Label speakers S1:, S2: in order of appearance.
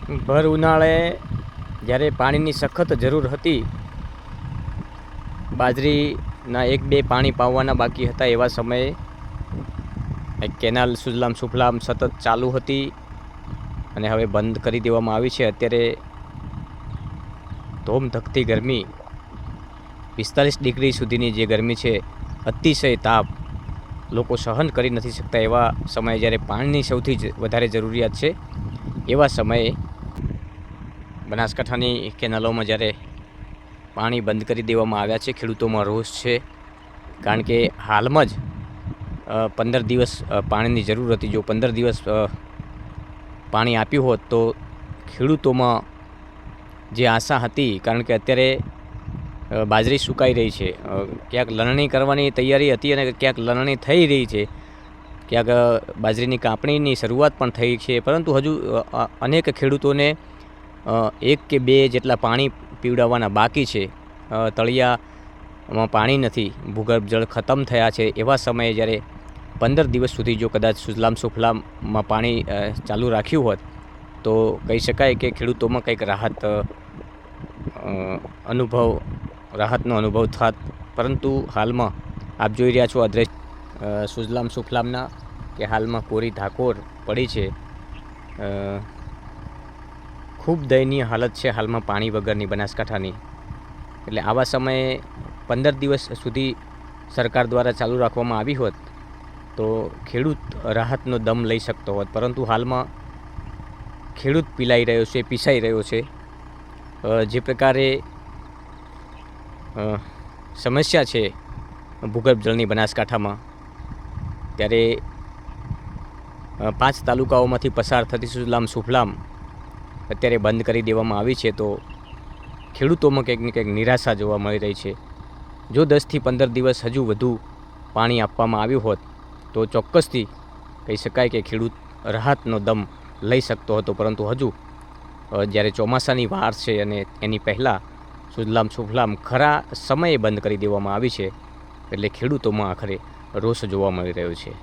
S1: ભર ઉનાળે જ્યારે પાણીની સખત જરૂર હતી, બાજરીના એક બે પાણી પાવવાના બાકી હતા એવા સમયે એક કેનાલ સુજલામ સુફલામ સતત ચાલુ હતી અને હવે બંધ કરી દેવામાં આવી છે. અત્યારે ધોમધખતી ગરમી 45 ડિગ્રી સુધીની જે ગરમી છે, અતિશય તાપ, લોકો સહન કરી નથી શકતા એવા સમયે જ્યારે પાણીની સૌથી વધારે જરૂરિયાત છે, એવા સમયે બનાસકાંઠાની કેનાલોમાં જ્યારે પાણી બંધ કરી દેવામાં આવ્યા છે, ખેડૂતોમાં રોષ છે. કારણ કે હાલમાં જ 15 દિવસ પાણીની જરૂર હતી. જો 15 દિવસ પાણી આપ્યું હોત તો ખેડૂતોમાં જે આશા હતી, કારણ કે અત્યારે બાજરી સુકાઈ રહી છે, ક્યાંક લણણી કરવાની તૈયારી હતી અને ક્યાંક લણણી થઈ રહી છે, ક્યાંક બાજરીની કાપણીની શરૂઆત પણ થઈ છે, પરંતુ હજુ અનેક ખેડૂતોને 1 કે 2 જેટલા પાણી પીવડાવવાના બાકી છે. તળિયામાં પાણી નથી, ભૂગર્ભ જળ ખતમ થયા છે. એવા સમયે જ્યારે 15 દિવસ સુધી જો કદાચ સુજલામ સુફલામમાં પાણી ચાલુ રાખ્યું હોત તો કહી શકાય કે ખેડૂતોમાં કંઈક રાહતનો અનુભવ થાત. પરંતુ હાલમાં આપ જોઈ રહ્યા છો અદ્રશ્ય સુજલામ સુફલામના કે હાલમાં કોરી ધાકોર પડી છે. ખૂબ દયનીય હાલત છે હાલમાં પાણી વગરની બનાસકાંઠાની. એટલે આવા સમયે 15 દિવસ સુધી સરકાર દ્વારા ચાલુ રાખવામાં આવી હોત તો ખેડૂત રાહતનો દમ લઈ શકતો હોત. પરંતુ હાલમાં ખેડૂત પીસાઈ રહ્યો છે. જે પ્રકારે સમસ્યા છે ભૂગર્ભ જળની બનાસકાંઠામાં, ત્યારે 5 તાલુકાઓમાંથી પસાર થતી સુજલામ સુફલામ અત્યારે બંધ કરી દેવામાં આવી છે. તો ખેડૂતોમાં કંઈક ને કંઈક નિરાશા જોવા મળી રહી છે. જો 10થી 15 દિવસ હજુ વધુ પાણી આપવામાં આવ્યું હોત તો ચોક્કસથી કહી શકાય કે ખેડૂત રાહતનો દમ લઈ શકતો હતો. પરંતુ હજુ જ્યારે ચોમાસાની વાર છે અને એની પહેલાં સુજલામ સુફલામ ખરા સમયે બંધ કરી દેવામાં આવી છે, એટલે ખેડૂતોમાં આખરે રોષ જોવા મળી રહ્યો છે.